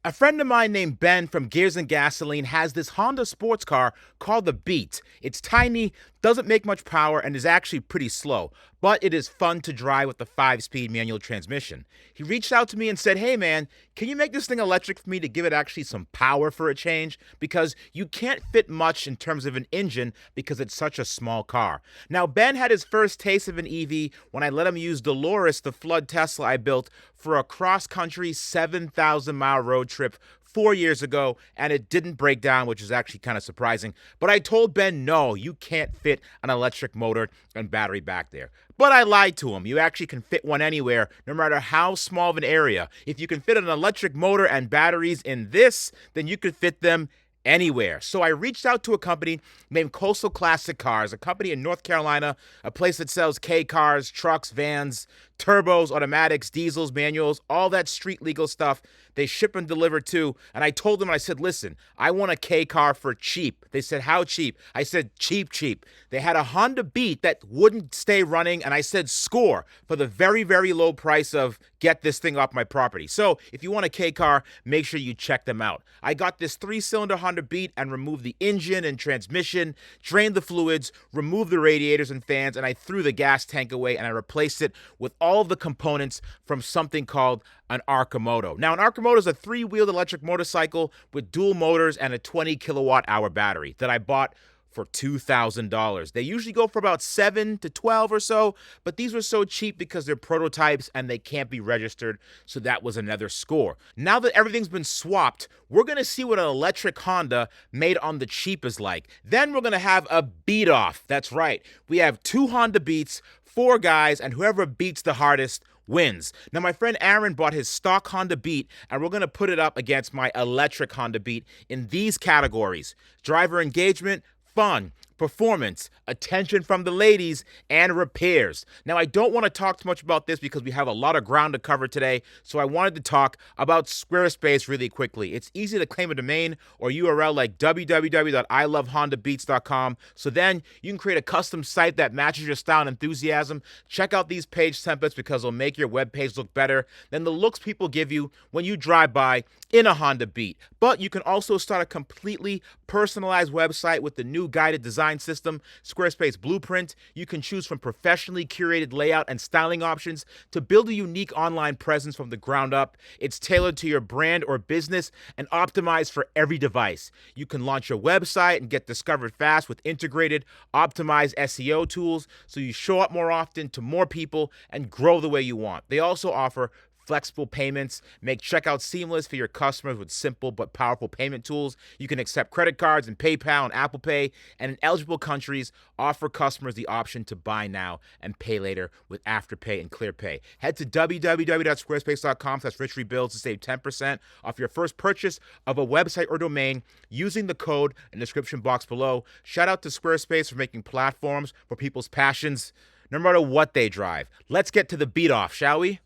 A friend of mine named Ben from Gears and Gasoline has this Honda sports car called the Beat. It's tiny, doesn't make much power, and is actually pretty slow, but it is fun to drive with the 5-speed manual transmission. He reached out to me and said, "Hey man, can you make this thing electric for me to give it actually some power for a change? Because you can't fit much in terms of an engine because it's such a small car." Now, Ben had his first taste of an EV when I let him use Dolores, the flood Tesla I built, for a cross-country 7,000-mile road trip 4 years ago, and it didn't break down, which is actually kind of surprising. But I told Ben, no, you can't fit an electric motor and battery back there. But I lied to him. You actually can fit one anywhere, no matter how small of an area. If you can fit an electric motor and batteries in this, then you could fit them anywhere. So I reached out to a company named Coastal Classic Cars, a company in North Carolina, a place that sells K cars, trucks, vans, turbos, automatics, diesels, manuals, all that street legal stuff. They ship and deliver too. And I told them, I said, listen, I want a K car for cheap. They said, how cheap? I said, cheap, cheap. They had a Honda Beat that wouldn't stay running. And I said, score, for the very, very low price of get this thing off my property. So if you want a K car, make sure you check them out. I got this 3-cylinder Honda Beat and removed the engine and transmission, drained the fluids, removed the radiators and fans, and I threw the gas tank away and I replaced it with all of the components from something called an Arcimoto. Now, an Arcimoto is a 3-wheeled electric motorcycle with dual motors and a 20 kilowatt hour battery that I bought for $2,000. They usually go for about 7 to 12 or so, but these were so cheap because they're prototypes and they can't be registered, so that was another score. Now that everything's been swapped, we're going to see what an electric Honda made on the cheap is like. Then we're going to have a beat-off. That's right. We have 2 Honda Beats, 4 guys, and whoever beats the hardest wins. Now, my friend Aaron bought his stock Honda Beat, and we're going to put it up against my electric Honda Beat in these categories: driver engagement, fun, performance, attention from the ladies, and repairs. Now, I don't want to talk too much about this because we have a lot of ground to cover today, so I wanted to talk about Squarespace really quickly. It's easy to claim a domain or URL like www.ilovehondabeats.com, so then you can create a custom site that matches your style and enthusiasm. Check out these page templates because it'll make your web page look better than the looks people give you when you drive by in a Honda Beat. But you can also start a completely personalized website with the new guided design system, Squarespace Blueprint. You can choose from professionally curated layout and styling options to build a unique online presence from the ground up. It's tailored to your brand or business and optimized for every device. You can launch your website and get discovered fast with integrated, optimized SEO tools so you show up more often to more people and grow the way you want. They also offer flexible payments, make checkout seamless for your customers with simple but powerful payment tools. You can accept credit cards and PayPal and Apple Pay, and in eligible countries, offer customers the option to buy now and pay later with Afterpay and ClearPay. Head to www.squarespace.com/richrebuilds to save 10% off your first purchase of a website or domain using the code in the description box below. Shout out to Squarespace for making platforms for people's passions, no matter what they drive. Let's get to the beat off, shall we?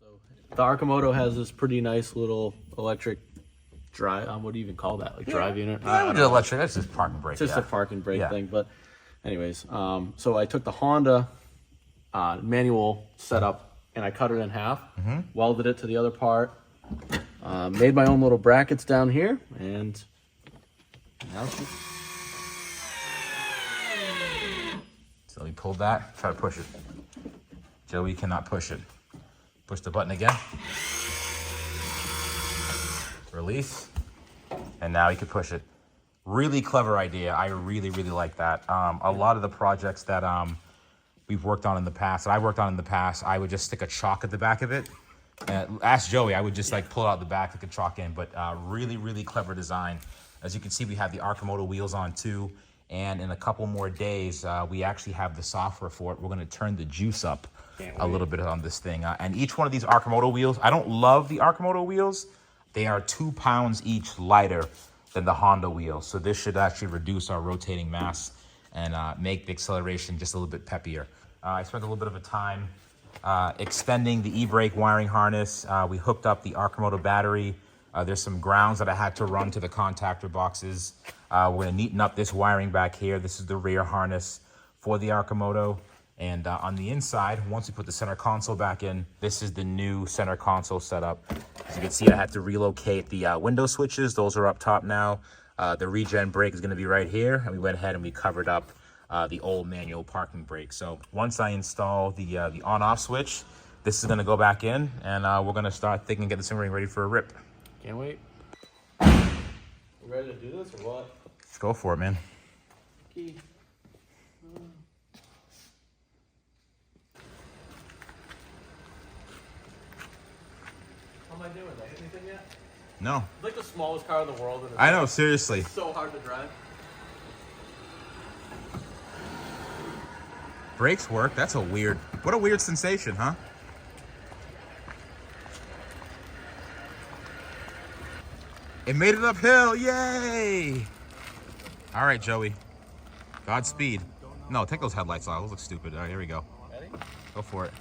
The Arcimoto has this pretty nice little electric drive. What do you even call that? Like drive unit? I would do electric. That's just park and brake. It's just a park and brake thing. But anyways, so I took the Honda manual setup and I cut it in half, welded it to the other part, made my own little brackets down here, and now So we pulled that. Try to push it. Joey cannot push it. Push the button again. Release. And now you can push it. Really clever idea. I really, really like that. A lot of the projects that we've worked on in the past, that I worked on in the past, I would just stick a chalk at the back of it. Ask Joey, I would just like pull it out the back, stick a chalk in, but really, really clever design. As you can see, we have the Arcimoto wheels on too. And in a couple more days, we actually have the software for it. We're going to turn the juice up a little bit on this thing. And each one of these Arcimoto wheels, I don't love the Arcimoto wheels. They are 2 pounds each lighter than the Honda wheels. So this should actually reduce our rotating mass and make the acceleration just a little bit peppier. I spent a little bit of a time extending the e-brake wiring harness. We hooked up the Arcimoto battery. There's some grounds that I had to run to the contactor boxes. We're gonna neaten up this wiring back here. This is the rear harness for the Arcimoto. And on the inside, once we put the center console back in, this is the new center console setup. As you can see, I had to relocate the window switches. Those are up top now. The regen brake is going to be right here. And we went ahead and we covered up the old manual parking brake. So once I install the on-off switch, this is going to go back in, and we're going to start thinking, get this thing ready for a rip. Can't wait. You ready to do this or what? Let's go for it, man. Key. How am I doing? Did I hit anything yet? No. It's like the smallest car in the world. And I know, seriously. It's so hard to drive. Brakes work. That's what a weird sensation, huh? It made it uphill. Yay! All right, Joey. Godspeed. No, take those headlights off. Those look stupid. All right, here we go. Ready? Go for it.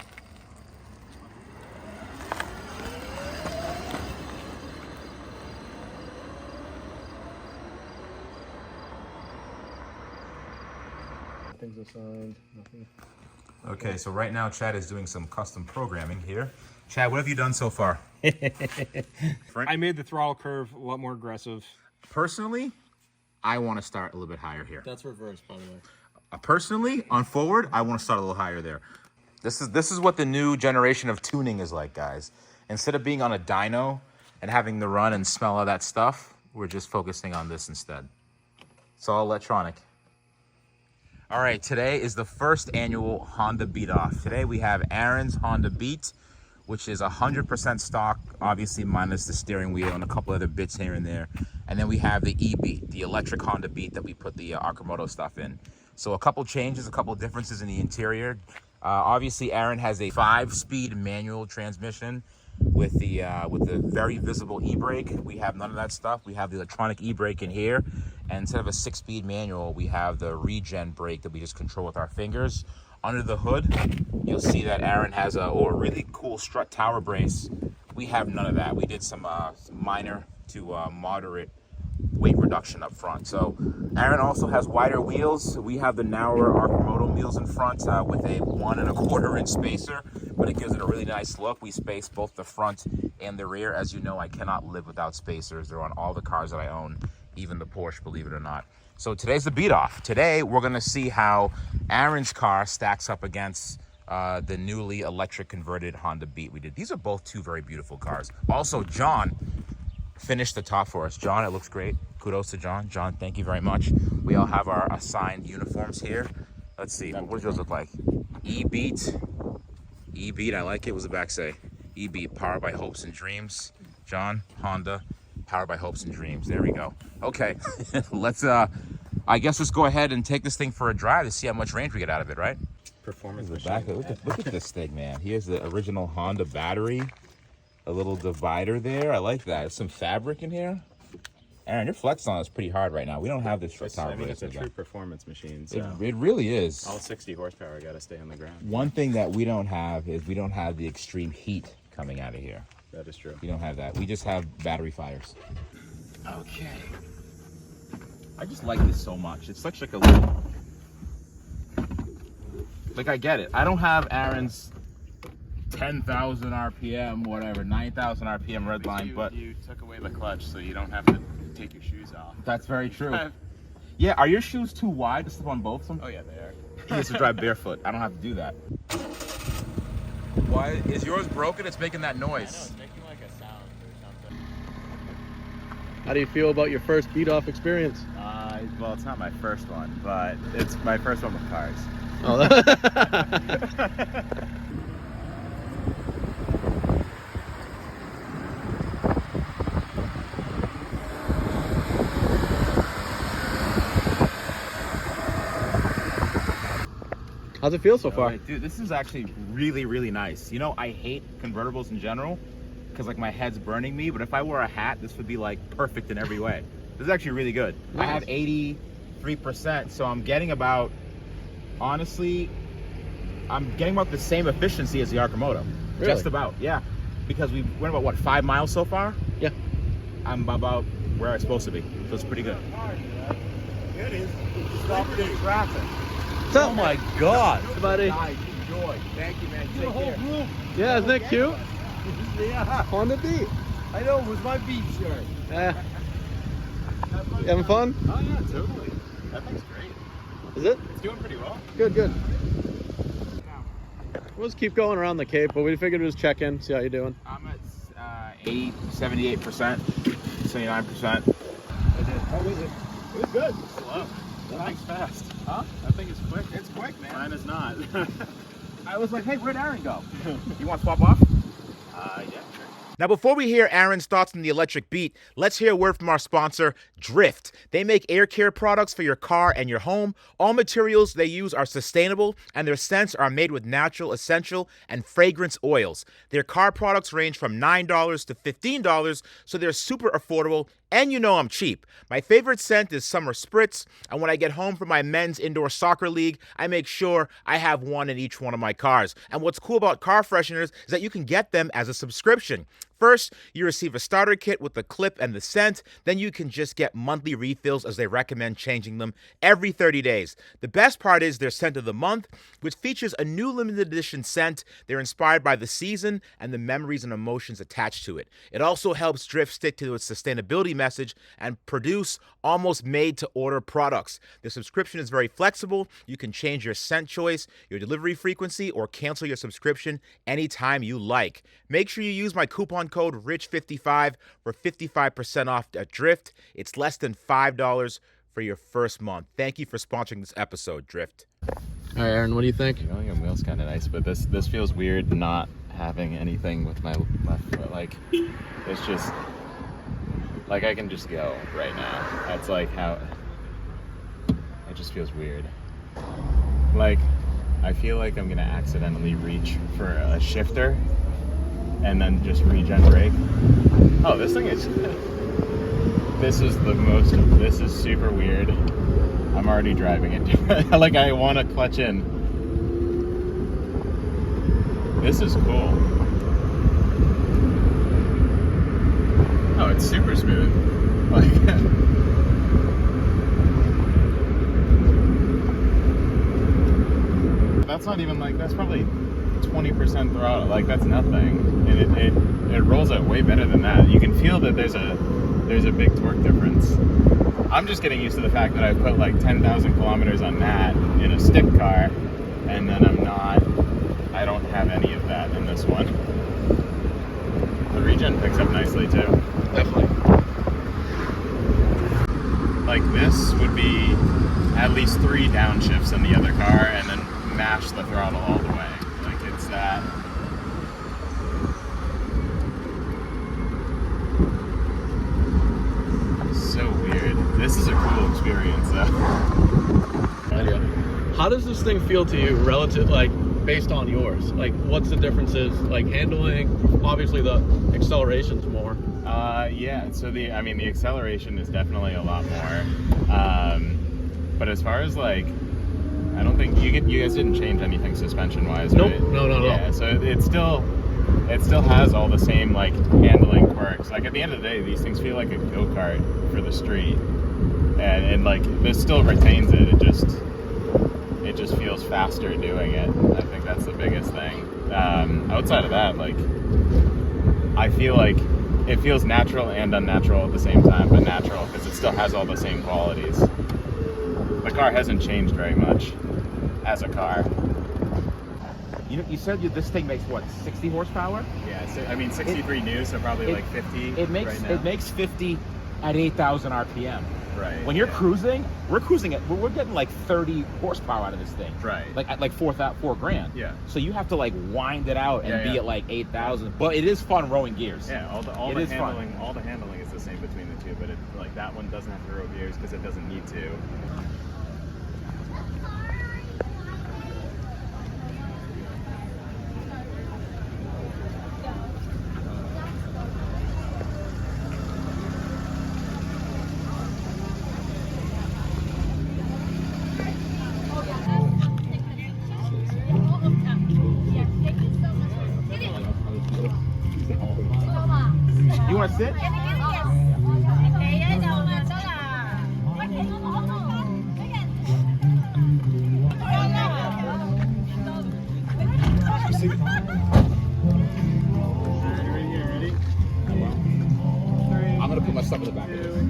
Things assigned. Nothing. Okay, so right now Chad is doing some custom programming here. Chad, what have you done so far? I made the throttle curve a lot more aggressive. Personally, I want to start a little bit higher here. That's reverse, by the way. Personally, on forward, I want to start a little higher there. This is what the new generation of tuning is like, guys. Instead of being on a dyno and having the run and smell all that stuff, we're just focusing on this instead. It's all electronic. All right, today is the first annual Honda Beat Off. Today we have Aaron's Honda Beat, which is 100% stock, obviously minus the steering wheel and a couple other bits here and there. And then we have the E-Beat, the electric Honda Beat that we put the Arcimoto stuff in. So a couple changes, a couple differences in the interior. Obviously, Aaron has a 5-speed manual transmission with the very visible e-brake. We have none of that stuff. We have the electronic e-brake in here. And instead of a 6-speed manual, we have the regen brake that we just control with our fingers. Under the hood, you'll see that Aaron has a really cool strut tower brace. We have none of that. We did some minor to moderate weight reduction up front. So Aaron also has wider wheels. We have the narrower Arcimoto wheels in front with a 1 1/4 inch spacer, but it gives it a really nice look. We space both the front and the rear. As you know, I cannot live without spacers. They're on all the cars that I own, even the Porsche, believe it or not. So today's the beat off. Today, we're gonna see how Aaron's car stacks up against the newly electric converted Honda Beat we did. These are both two very beautiful cars. Also, John finished the top for us. John, it looks great. Kudos to John. John, thank you very much. We all have our assigned uniforms here. Let's see, what does yours look like? E-Beat. E-Beat, I like it. What does the back say? E-Beat, powered by hopes and dreams. John, Honda, powered by hopes and dreams. There we go. Okay, let's, I guess let's go ahead and take this thing for a drive to see how much range we get out of it, right? Performance The machine. back, look at this thing, man. Here's the original Honda battery. A little divider there. I like that. There's some fabric in here. Aaron, your flex on is pretty hard right now. We don't have this for I mean, it's a true performance machine. So It really is. all 60 horsepower got to stay on the ground. One thing that we don't have is we don't have the extreme heat coming out of here. That is true. We don't have that. We just have battery fires. Okay. I just like this so much. It's such like a little... Like, I get it. I don't have Aaron's 10,000 RPM, whatever, 9,000 RPM red line, but... You took away the clutch, so you don't have to take your shoes off. That's very true. Yeah, are your shoes too wide to slip on both of them? Oh, yeah, they are. He has to drive barefoot. I don't have to do that. Why is yours broken? It's making that I know, noise. it's making like a sound or something. How do you feel about your first beat off experience? Well, it's not my first one, but it's my first one with cars. Oh, how's it feel so far? Dude, this is actually really, really nice. You know, I hate convertibles in general because like my head's burning me, but if I wore a hat, this would be like perfect in every way. This is actually really good. Nice. I have 83%, so I'm getting about, honestly, I'm getting about the same efficiency as the Arcimoto. Really? Just about, yeah. Because we went about, what, 5 miles so far? Yeah. I'm about where I'm supposed to be, so it's pretty good. It is. Stop the traffic. What's up? Oh my God, buddy. Enjoy. Thank you, man. Take care. Yeah, isn't that cute? Yeah. Honda Beat. I know, it was my beat shirt. Yeah. You having fun? Oh yeah, totally. That thing's great. Is it? It's doing pretty well. Good, good. We'll just keep going around the Cape, but we figured we'd just check in, see how you're doing. I'm at 78%, 79%. How was it? It was good. Slow. That thing's fast. Huh? That thing is quick. It's quick, man. Mine is not. I was like, hey, where'd Aaron go? You want to swap off? Yeah, sure. Now, before we hear Aaron's thoughts on the electric Beat, let's hear a word from our sponsor, Drift. They make air care products for your car and your home. All materials they use are sustainable, and their scents are made with natural, essential, and fragrance oils. Their car products range from $9 to $15, so they're super affordable, and you know I'm cheap. My favorite scent is Summer Spritz, and when I get home from my men's indoor soccer league, I make sure I have one in each one of my cars. And what's cool about car fresheners is that you can get them as a subscription. First, you receive a starter kit with the clip and the scent. Then you can just get monthly refills as they recommend changing them every 30 days. The best part is their scent of the month, which features a new limited edition scent. They're inspired by the season and the memories and emotions attached to it. It also helps Drift stick to its sustainability message and produce almost made-to-order products. The subscription is very flexible. You can change your scent choice, your delivery frequency, or cancel your subscription anytime you like. Make sure you use my coupon code RICH55 for 55% off at Drift. It's less than $5 for your first month. Thank you for sponsoring this episode, Drift. All right, Aaron, what do you think? The going on wheel's kind of nice, but this feels weird not having anything with my left foot. Like, it's just, like I can just go right now. That's like how, it just feels weird. Like, I feel like I'm gonna accidentally reach for a shifter and then just regen brake. Oh, this thing is, this is super weird. I'm already driving it. Like, I want to clutch in. This is cool. Oh, it's super smooth. Like, that's not even like, that's probably 20% throttle. Like, that's nothing. And it rolls out way better than that. You can feel that there's a big torque difference. I'm just getting used to the fact that I put like 10,000 kilometers on that in a stick car, and then I don't have any of that in this one. The regen picks up nicely too. Definitely. Like, this would be at least 3 downshifts in the other car, and then mash the throttle all the way. Like, it's that. So weird. This is a cool experience though. How does this thing feel to you relative, like, based on yours? Like, what's the differences? Like, handling, obviously the acceleration's more. Yeah, so the acceleration is definitely a lot more. But as far as, like, I don't think you guys didn't change anything suspension wise, Nope. right? No. Yeah, so it still has all the same, like, handling quirks. Like, at the end of the day, these things feel like a go-kart for the street, and like, this still retains it. It just feels faster doing it. I think that's the biggest thing. Outside of that, like, I feel like it feels natural and unnatural at the same time, but natural because it still has all the same qualities. The car hasn't changed very much as a car. You said this thing makes what, 60 horsepower? Yeah, so, 63 new, so probably like 50 It makes right now. it makes 50 at 8,000 RPM. Right. When you're cruising, we're getting like 30 horsepower out of this thing. Right. Like at like $4,000. Yeah. So you have to like wind it out and be Yeah. at like 8,000. But it is fun rowing gears. Yeah, all the It is fun. handling is the same between the two, but like, that one doesn't have to row gears because it doesn't need to. You want to sit?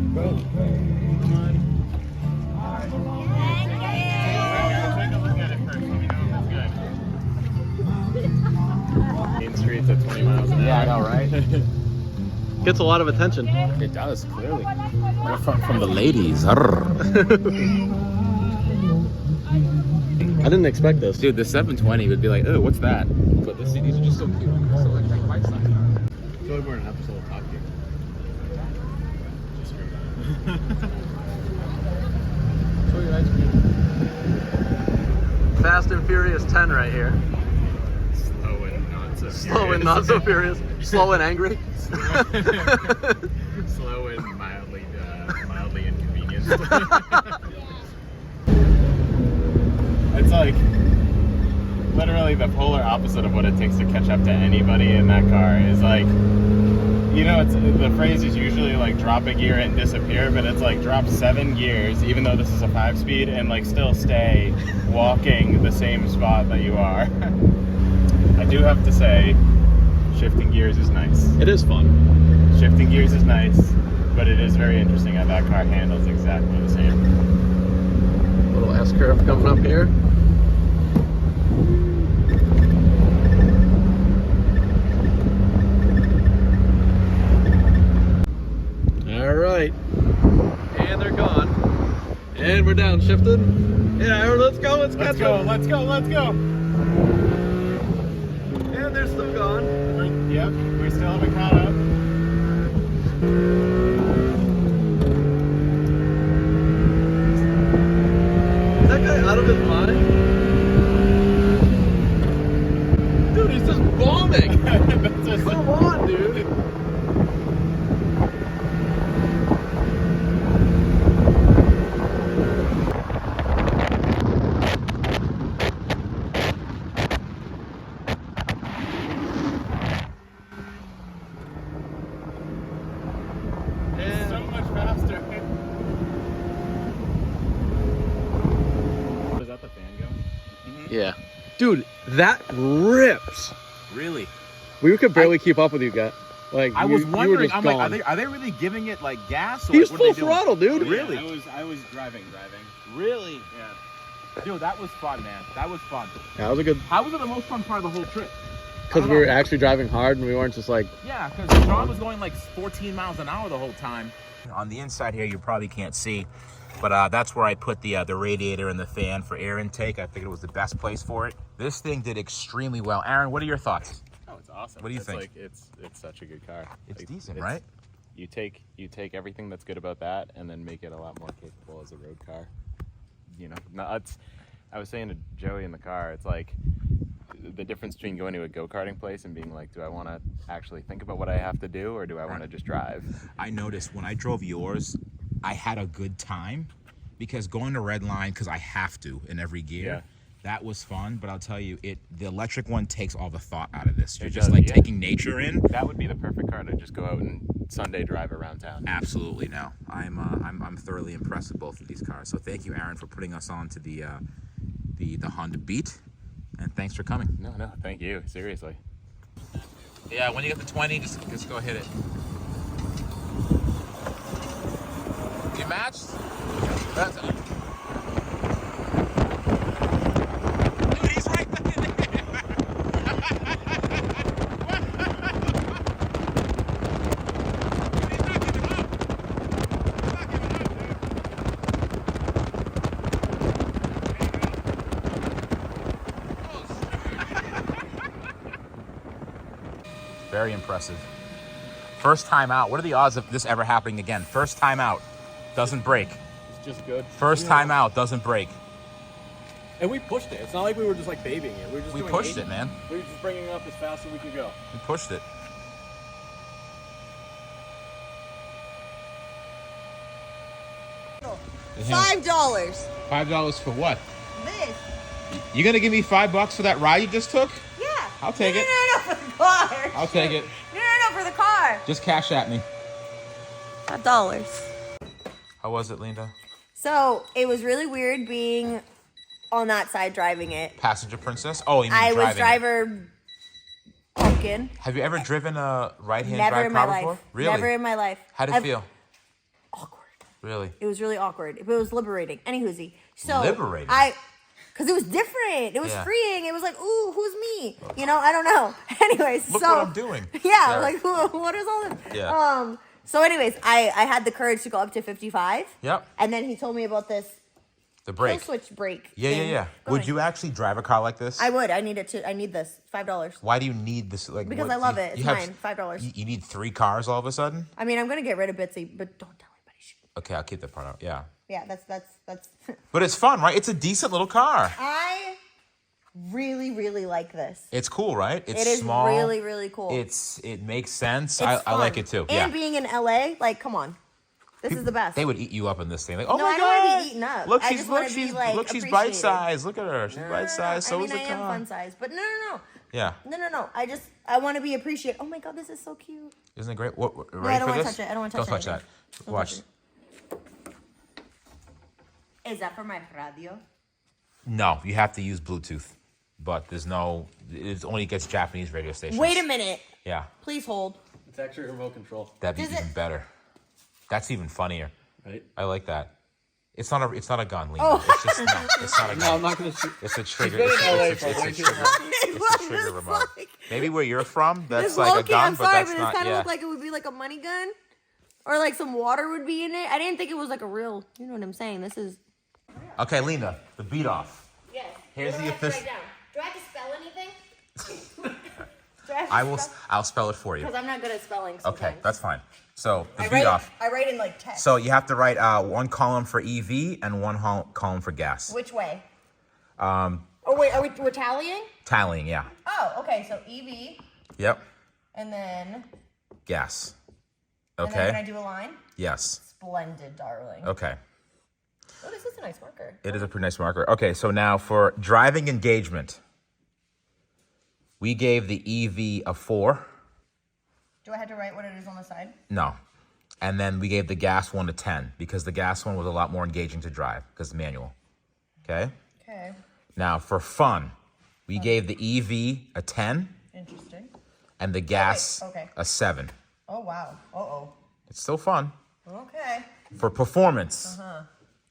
Take a look at it first. Let me know if it's good. Main Street's at 20 miles an hour. Yeah, I know, right? Gets a lot of attention. It does, clearly. From the ladies. I didn't expect this. Dude, the 720 would be like, oh, what's that? But the CDs are just so cute. So like bike size. I feel like we're in an episode of Top Gear. Just great. Show your ice cream. Fast and Furious 10 right here. Slow and not so Slow and not so furious. Slow and angry. Slow and mildly inconvenienced. It's like literally the polar opposite of what it takes to catch up to anybody in that car. Is like, you know, it's the phrase is usually like drop a gear and disappear, but it's like drop 7 gears, even though this is a 5-speed, and like still stay walking the same spot that you are. I do have to say, shifting gears is nice. It is fun. Shifting gears is nice, but it is very interesting how that car handles exactly the same. Little S curve coming up here. All right, and they're gone, and we're downshifted. Yeah, let's go. Let's catch them. Let's go. And they're still gone. Yep, we still haven't caught up. Is that guy out of his mind? Dude, he's just bombing. Come on, dude. So much faster. Was that the fan going? Yeah. Dude, that rips. Really? We could barely keep up with you guys. Like, I was you were wondering. just I'm gone. like, are they really giving it like gas? Or He was like, what are full they doing? throttle, dude. Really? I was driving. Really? Yeah. Dude, that was fun, man. That was fun. That was a good, How was it the most fun part of the whole trip? because we were actually driving hard and we weren't just like, Yeah, because John was going like 14 miles an hour the whole time. On the inside here, you probably can't see, but that's where I put the radiator and the fan for air intake. I figured it was the best place for it. This thing did extremely well. Aaron, what are your thoughts? Oh, it's awesome. What do you It's think? Like, it's such a good car. It's Like, decent, right? You take everything that's good about that and then make it a lot more capable as a road car. You know, I was saying to Joey in the car, it's like the difference between going to a go-karting place and being like, do I want to actually think about what I have to do, or do I want to just drive? I noticed when I drove yours, I had a good time because going to red line, because I have to in every gear. Yeah. That was fun, but I'll tell you, the electric one takes all the thought out of this. You're It just does, like yeah. taking nature in. That would be the perfect car to just go out and Sunday drive around town. Absolutely, no. I'm thoroughly impressed with both of these cars. So thank you, Aaron, for putting us on to the Honda Beat, and thanks for coming. No, thank you. Seriously. Yeah, when you get the 20, just go hit it. You matched? That's it. Dude, he's right there. Very impressive. First time out. What are the odds of this ever happening again? First time out. Doesn't break. it's just good. First time out. Doesn't break. And we pushed it. It's not like we were just like babying it. We were just We doing pushed 80. it, man. We were just bringing it up as fast as we could go. We pushed it. $5. $5 for what? This. You gonna give me $5 for that ride you just took? Yeah. I'll take it. No, for the car. I'll take it. No, for the car. Just cash at me. $5. How was it, Leenda? So it was really weird being on that side driving it. Passenger princess? Oh, you mean I driving was it. driver pumpkin. Have you ever driven a right-hand Never drive in my car life. before? Really? Never in my life. How did it feel? Awkward. Really? It was really awkward, but it was liberating. Anywhoozy. So Liberating? because it was different. It was Yeah. freeing. It was like, ooh, who's me? You know, I don't know. Anyways, Look so what I'm doing. Yeah, Yeah. like what is all this? Yeah. So anyways, I had the courage to go up to 55. Yep. And then he told me about this The kill brake. switch brake. Yeah. thing Would going. you actually drive a car like this? I would. I need this. $5. Why do you need this? Like, Because what- I love you- it. It's you have- mine. $5. You need 3 cars all of a sudden? I mean, I'm gonna get rid of Bitsy, but don't tell anybody. Shh. Okay, I'll keep that part out. Yeah. Yeah, that's. But it's fun, right? It's a decent little car. I really, really like this. It's cool, right? It's It is small. really, really cool. It makes sense. It's I like fun. it too. And Yeah. being in LA, like, come on, this is the best. They would eat you up in this thing. Like, oh No, my I don't wanna god! be eaten up. Look, I she's just wanna look, be, she's like, look, she's appreciated. bite sized. Look at her. She's bite sized. So I is mean, the I am car. fun size, but no. Yeah. No. I want to be appreciated. Oh my god, this is so cute. Isn't it great? What? I Ready don't for wanna this? touch it. I don't wanna Don't touch touch that. anything. Don't Watch. touch Is that for my radio? No, you have to use Bluetooth, but there's no. It only gets Japanese radio stations. Wait a minute. Yeah, Please hold. It's actually a remote control, that'd be Does even it- better. That's even funnier. right? I like that. It's not a gun, Lena. Oh. It's just no. It's not a No, I'm gun. not gonna shoot. It's a trigger. been in LA It's for a way too trigger. long. It's a trigger remote. Maybe where you're from, that's This like a low-key, gun, I'm but sorry, that's but not. this kind of Yeah. looked like it would be like a money gun, or like some water would be in it. I didn't think it was like a real. You know what I'm saying? This is. Okay, Lena, the beat off. Yes. Here's the official. Do I have to spell anything? I'll spell it for you. Because I'm not good at spelling. Okay, Sometimes. that's fine. So the I beat write. off. I write in like text. So you have to write one column for EV and one column for gas. Which way? Oh wait, we're tallying? Tallying, yeah. Oh, okay. So EV, Yep. and then. Gas. And then can I Okay. do a line? Yes. Splendid, darling. Okay. Oh, this is a nice marker. It is a pretty nice marker. Okay, so now for driving engagement, we gave the EV a 4. Do I have to write what it is on the side? No. And then we gave the gas one a 10 because the gas one was a lot more engaging to drive because it's manual. Okay? Okay. Now for fun, we gave the EV a 10 Interesting. and the gas okay. a 7. Oh wow. Uh-oh. It's still fun. Okay. For performance,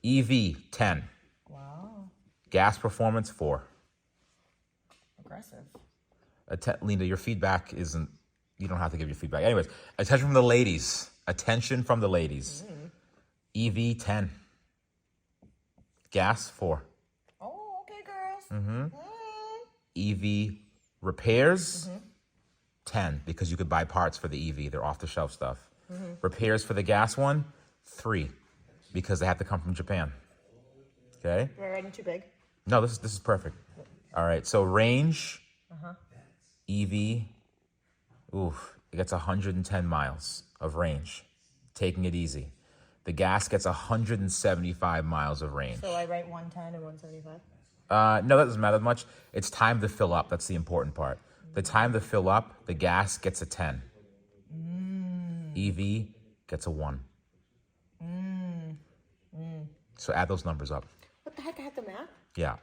EV 10, Wow. gas performance 4. Aggressive. Linda, your feedback isn't. You don't have to give your feedback. Anyways, attention from the ladies. Attention from the ladies. EV 10, gas 4. Oh, okay, girls. EV repairs 10 because you could buy parts for the EV. They're off the shelf stuff. Repairs for the gas one 3 because they have to come from Japan. Okay. Am I writing too big? No, this is perfect. All right, so range, EV, it gets 110 miles of range, taking it easy. The gas gets 175 miles of range. So I write 110 and 175? No, that doesn't matter much. It's time to fill up. That's the important part. The time to fill up, the gas gets a 10. EV gets a 1. So add those numbers up. What the heck? I have to math? Yeah.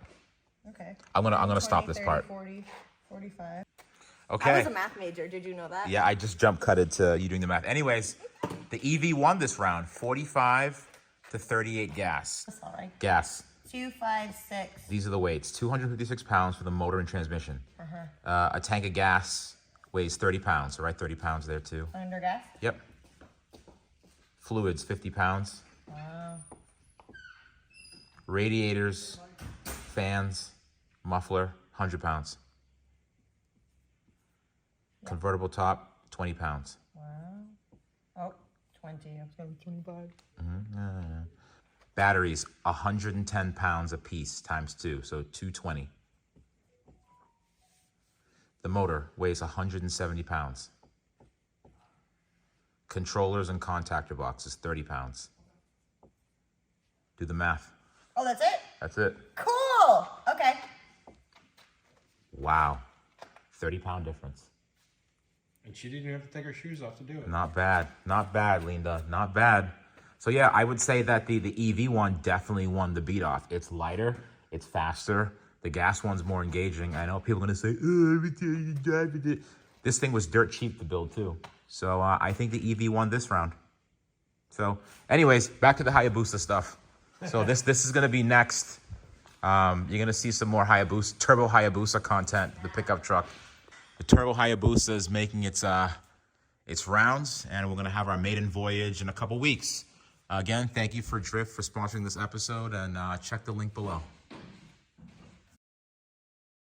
Okay. I'm gonna 20, stop this 30, part. 40, 45. Okay. I was a math major. Did you know that? Yeah, I just jump cutted to you doing the math. Anyways, the EV won this round, 45 to 38 gas. Sorry. Gas. 2, 5, 6. These are the weights. 256 pounds for the motor and transmission. A tank of gas weighs 30 pounds. So write 30 pounds there too. Under gas? Yep. Fluids, 50 pounds. Wow. Radiators, fans, muffler, 100 pounds. Convertible top, 20 pounds. Wow. Oh, 20. I was going to be 25. Batteries, 110 pounds a piece times 2, so 220. The motor weighs 170 pounds. Controllers and contactor boxes, 30 pounds. Do the math. Oh, that's it? That's it. Cool. Okay. Wow. 30-pound difference. And she didn't have to take her shoes off to do it. Not bad. Not bad, Linda. Not bad. So yeah, I would say that the EV one definitely won the beat off. It's lighter. It's faster. The gas one's more engaging. I know people are going to say, oh, every time you drive it. This thing was dirt cheap to build too. So I think the EV won this round. So, anyways, back to the Hayabusa stuff. So this is gonna be next. You're gonna see some more Hayabusa, Turbo Hayabusa content. The pickup truck. The Turbo Hayabusa is making its rounds, and we're gonna have our maiden voyage in a couple weeks. Again, thank you for Drift for sponsoring this episode, and check the link below.